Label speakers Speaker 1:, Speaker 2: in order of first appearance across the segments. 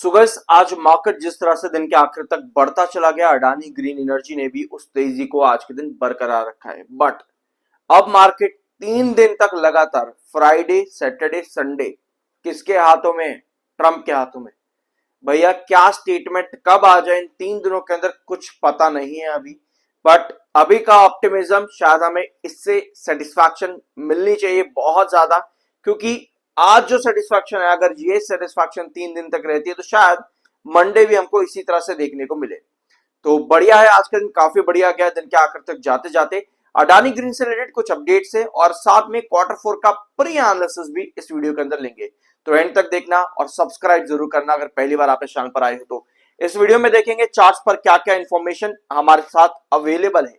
Speaker 1: आज मार्केट जिस तरह से दिन के आखिर तक बढ़ता चला गया, अडानी ग्रीन एनर्जी ने भी उस तेजी को आज के दिन बरकरार रखा है। बट अब मार्केट 3 दिन तक लगातार फ्राइडे सैटरडे संडे किसके हाथों में है? ट्रंप के हाथों में। भैया क्या स्टेटमेंट कब आ जाए इन 3 दिनों के अंदर कुछ पता नहीं है अभी। बट अभी का ऑप्टिमिज्म शायद हमें इससे सेटिस्फैक्शन मिलनी चाहिए बहुत ज्यादा, क्योंकि आज जो सेटिस्फैक्शन है, अगर ये सेटिस्फैक्शन 3 दिन तक रहती है तो शायद मंडे भी हमको इसी तरह से देखने को मिले। तो बढ़िया है, आज का दिन काफी बढ़िया गया। दिन के आखिर तक जाते जाते अडानी ग्रीन से रिलेटेड कुछ अपडेट्स है और साथ में Q4 का प्री एनालिसिस भी इस वीडियो के अंदर लेंगे। तो एंड तक देखना और सब्सक्राइब जरूर करना अगर पहली बार आप इस चैनल पर आए हो तो। इस वीडियो में देखेंगे चार्ट्स पर क्या क्या इंफॉर्मेशन हमारे साथ अवेलेबल है।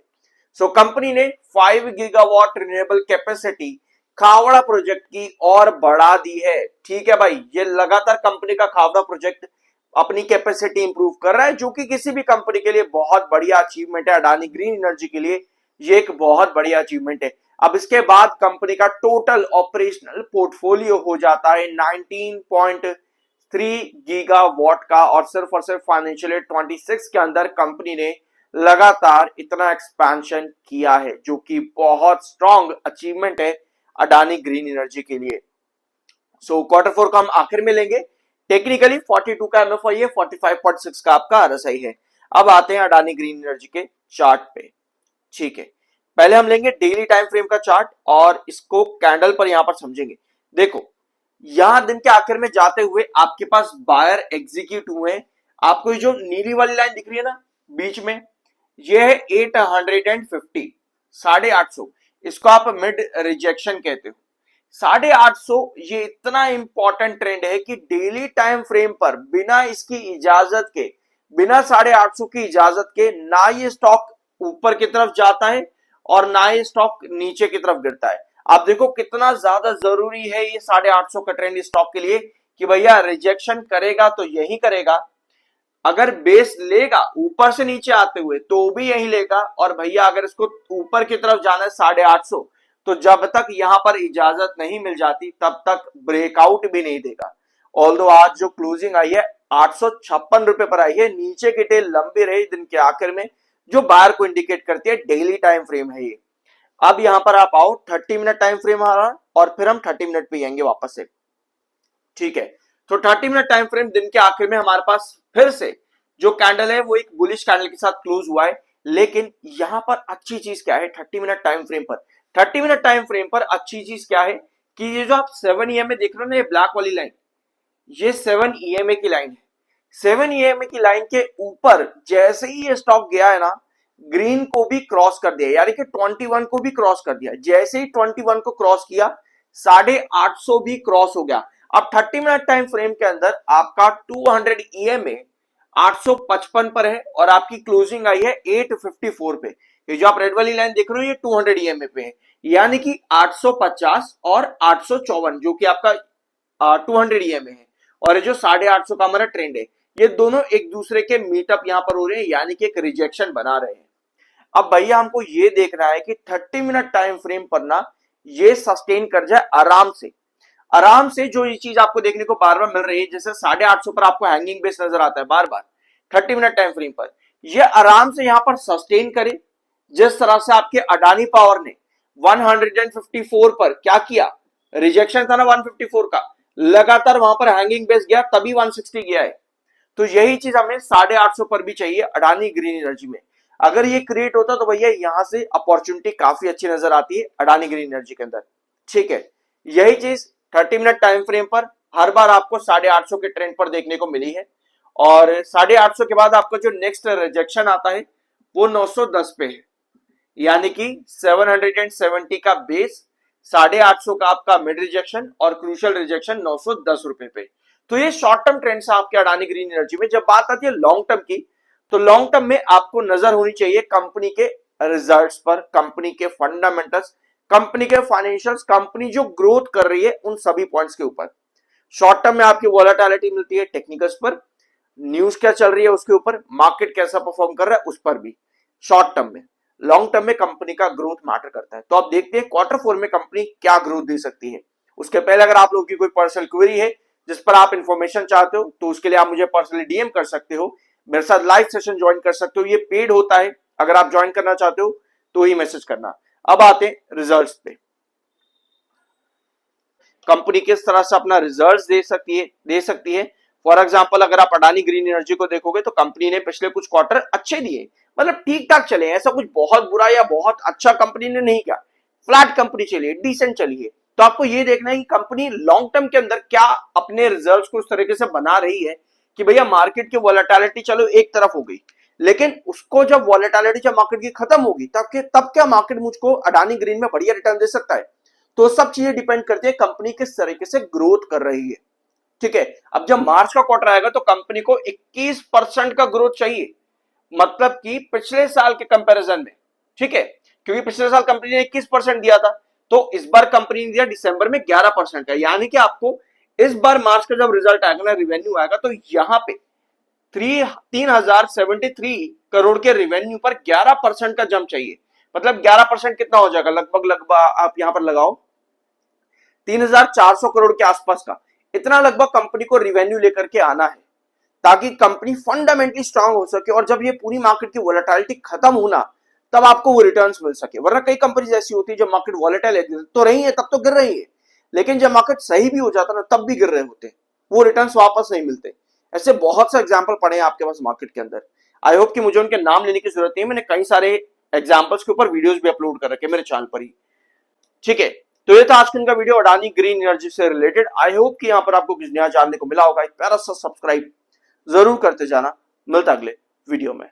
Speaker 1: सो कंपनी ने 5 gigawatt renewable capacity Khavda project की और बढ़ा दी है। ठीक है भाई, ये लगातार कंपनी का खावड़ा प्रोजेक्ट अपनी कैपेसिटी इंप्रूव कर रहा है, जो कि किसी भी कंपनी के लिए बहुत बढ़िया अचीवमेंट है। अडानी ग्रीन एनर्जी के लिए ये एक बहुत बढ़िया अचीवमेंट है। अब इसके बाद कंपनी का टोटल ऑपरेशनल पोर्टफोलियो हो जाता है 19.3 गीगावाट का, और सिर्फ फाइनेंशियल ईयर 26 के अंदर कंपनी ने लगातार इतना एक्सपेंशन किया है, जो कि बहुत स्ट्रॉन्ग अचीवमेंट है अडानी ग्रीन एनर्जी के लिए। सो Q4 का हम आखिर में लेंगे। टेक्निकली 42 का एमएफआई है, 45.6 का आपका आरएसआई है। अब आते हैं अडानी ग्रीन एनर्जी के चार्ट पे। ठीक है, पहले हम लेंगे डेली टाइम फ्रेम का चार्ट और इसको कैंडल पर यहां पर समझेंगे। देखो, यहां दिन के आखिर में जाते हुए आपके पास बायर एग्जीक्यूट हुए हैं। आपको ये जो नीली वाली लाइन दिख रही है ना बीच में, ये है 850, 850। इसको आप मिड रिजेक्शन कहते हो। 850 ये इतना इंपॉर्टेंट ट्रेंड है कि डेली टाइम फ्रेम पर बिना इसकी इजाजत के, बिना 850 की इजाजत के ना ये स्टॉक ऊपर की तरफ जाता है और ना ये स्टॉक नीचे की तरफ गिरता है। आप देखो कितना ज्यादा जरूरी है ये 850 का ट्रेंड स्टॉक के लिए, कि भैया रिजेक्शन करेगा तो यही करेगा, अगर बेस लेगा ऊपर से नीचे आते हुए तो भी यही लेगा, और भैया अगर इसको ऊपर की तरफ जाना है 850, तो जब तक यहां पर इजाजत नहीं मिल जाती तब तक ब्रेकआउट भी नहीं देगा। ऑल्दो आज जो क्लोजिंग आई है 856 रुपए पर आई है, नीचे की टेल लंबी रही दिन के आखिर में, जो बायर को इंडिकेट करती है डेली टाइम फ्रेम है ये। अब यहां पर आप आओ 30 मिनट टाइम फ्रेम आ रहा, और फिर हम 30 मिनट पे आएंगे वापस से। ठीक है, तो 30 मिनट टाइम फ्रेम दिन के आखिर में हमारे पास फिर से जो कैंडल है वो एक बुलिश कैंडल के साथ क्लोज हुआ है। लेकिन यहां पर अच्छी चीज क्या है 30 मिनट टाइम फ्रेम पर, 30 मिनट टाइम फ्रेम पर अच्छी चीज क्या है कि ये जो आप 7 EMA देख रहे हो ना, ये ब्लैक वाली लाइन, ये 7 EMA की लाइन है। 7 EMA की लाइन के ऊपर जैसे ही ये स्टॉक गया है ना, ग्रीन को भी क्रॉस कर दिया, यानी कि 21 को भी क्रॉस कर दिया। जैसे ही 21 को क्रॉस किया 850 भी क्रॉस हो गया। अब 30 मिनट टाइम फ्रेम के अंदर आपका 200 EMA 855 पर है और आपकी क्लोजिंग आई है 854 पे। ये जो आप रेड वाली लाइन देख रहे हो ये 200 EMA पे है, यानी कि 850 और 854 जो कि आपका 200 EMA है, और ये जो 850 का हमारा ट्रेंड है, ये दोनों एक दूसरे के मीटअप यहां पर हो रहे हैं, यानी कि एक रिजेक्शन बना रहे हैं। अब भैया हमको ये देखना है कि 30 मिनट टाइम फ्रेम पर ना ये सस्टेन कर जाए आराम से। आराम से जो ये चीज आपको देखने को बार बार मिल रही है, जैसे 850 पर आपको हैंगिंग बेस नजर आता है बार बार 30 मिनट टाइम फ्रेम पर, ये आराम से यहां पर सस्टेन करे। जिस तरह से आपके अडानी पावर ने 154 पर क्या किया, रिजेक्शन था ना 154 का, लगातार वहां पर हैंगिंग बेस गया तभी 160 गया है। तो यही चीज हमें 850 पर भी चाहिए अडानी ग्रीन एनर्जी में। अगर ये क्रिएट होता तो भैया यहां से अपॉर्चुनिटी काफी अच्छी नजर आती है अडानी ग्रीन एनर्जी के अंदर। ठीक है, यही चीज 30 मिनट टाइम फ्रेम पर हर बार आपको 850 के ट्रेंड पर देखने को मिली है, और 850 के बाद आपका जो नेक्स्ट रिजेक्शन आता है वो 910 पे है, यानी कि 770 का बेस, 850 का आपका मिड रिजेक्शन और क्रूशियल रिजेक्शन 910 रुपए पे। तो ये शॉर्ट टर्म ट्रेंड्स है आपके अडानी ग्रीन एनर्जी में। जब बात आती है लॉन्ग टर्म की, तो लॉन्ग टर्म में आपको नजर होनी चाहिए कंपनी के रिजल्ट्स पर, कंपनी के फंडामेंटल्स, कंपनी के फाइनेंशियल्स, कंपनी जो ग्रोथ कर रही है उन सभी पॉइंट्स के ऊपर। शॉर्ट टर्म में आपकी वॉलेटिलिटी मिलती है टेक्निकल्स पर, न्यूज क्या चल रही है उसके ऊपर, मार्केट कैसा परफॉर्म कर रहा है उस पर भी शॉर्ट टर्म में। लॉन्ग टर्म में कंपनी का ग्रोथ मैटर करता है। तो आप देखते हैं Q4 में कंपनी क्या ग्रोथ दे सकती है। उसके पहले अगर आप लोगों की कोई पर्सनल क्वेरी है जिस पर आप इंफॉर्मेशन चाहते हो, तो उसके लिए आप मुझे पर्सनली डीएम कर सकते हो, मेरे साथ लाइव सेशन ज्वाइन कर सकते हो। ये पेड होता है, अगर आप ज्वाइन करना चाहते हो तो ही मैसेज करना। अब आते हैं रिजल्ट्स पे। कंपनी किस तरह से अपना रिजल्ट्स दे सकती है। फॉर एग्जांपल अगर आप अडानी ग्रीन एनर्जी को देखोगे तो कंपनी ने पिछले कुछ क्वार्टर अच्छे दिए, मतलब ठीक ठाक चले, ऐसा कुछ बहुत बुरा या बहुत अच्छा कंपनी ने नहीं किया, फ्लैट कंपनी चली है, डिसेंट चली है। तो आपको ये देखना है कि कंपनी लॉन्ग टर्म के अंदर क्या अपने रिजल्ट्स को उस तरीके से बना रही है कि भैया मार्केट की वॉलेटिलिटी चलो एक तरफ हो गई, लेकिन उसको जब वॉलेटिलिटी जब मार्केट की खत्म होगी तब क्या मार्केट मुझको अडानी ग्रीन में बढ़िया रिटर्न दे सकता है। तो सब चीजें डिपेंड करती है कंपनी किस तरीके से ग्रोथ कर रही है। ठीक है, अब जब मार्च का क्वार्टर आएगा तो कंपनी को 21% का ग्रोथ चाहिए, मतलब कि पिछले साल के कंपैरिजन में। ठीक है, क्योंकि पिछले साल कंपनी ने 21% दिया था, तो इस बार कंपनी ने दिया दिसंबर में 11% का, यानी कि आपको इस बार मार्च का जब रिजल्ट आएगा ना, रेवेन्यू आएगा, तो यहां पे 3073 करोड़ के रेवेन्यू पर 11% का जंप चाहिए। मतलब 11% कितना हो जाएगा, लगभग आप यहां पर लगाओ 3400 करोड़ के आसपास का, इतना लगभग कंपनी को रेवेन्यू लेकर के आना है, ताकि कंपनी फंडामेंटली स्ट्रांग हो सके और जब ये पूरी मार्केट की वॉलेटिलिटी खत्म होना तब आपको वो रिटर्न्स मिल सके। वरना कई कंपनीज ऐसी होती है जब मार्केट वॉलेटाइल तो रही है तब तो गिर रही है, लेकिन जब मार्केट सही भी हो जाता ना तब भी गिर रहे होते, वो रिटर्न्स वापस नहीं मिलते। ऐसे बहुत से एग्जाम्पल पड़े हैं आपके पास मार्केट के अंदर। आई होप कि मुझे उनके नाम लेने की जरूरत नहीं है, मैंने कई सारे एग्जाम्पल्स के ऊपर वीडियोस भी अपलोड कर रखे मेरे चैनल पर ही। ठीक है, तो ये था आज का इनका वीडियो अडानी ग्रीन एनर्जी से रिलेटेड। आई होप कि यहाँ पर आपको कुछ नया जानने को मिला होगा। एक प्यारा सा सब्सक्राइब जरूर करते जाना। मिलता अगले वीडियो में।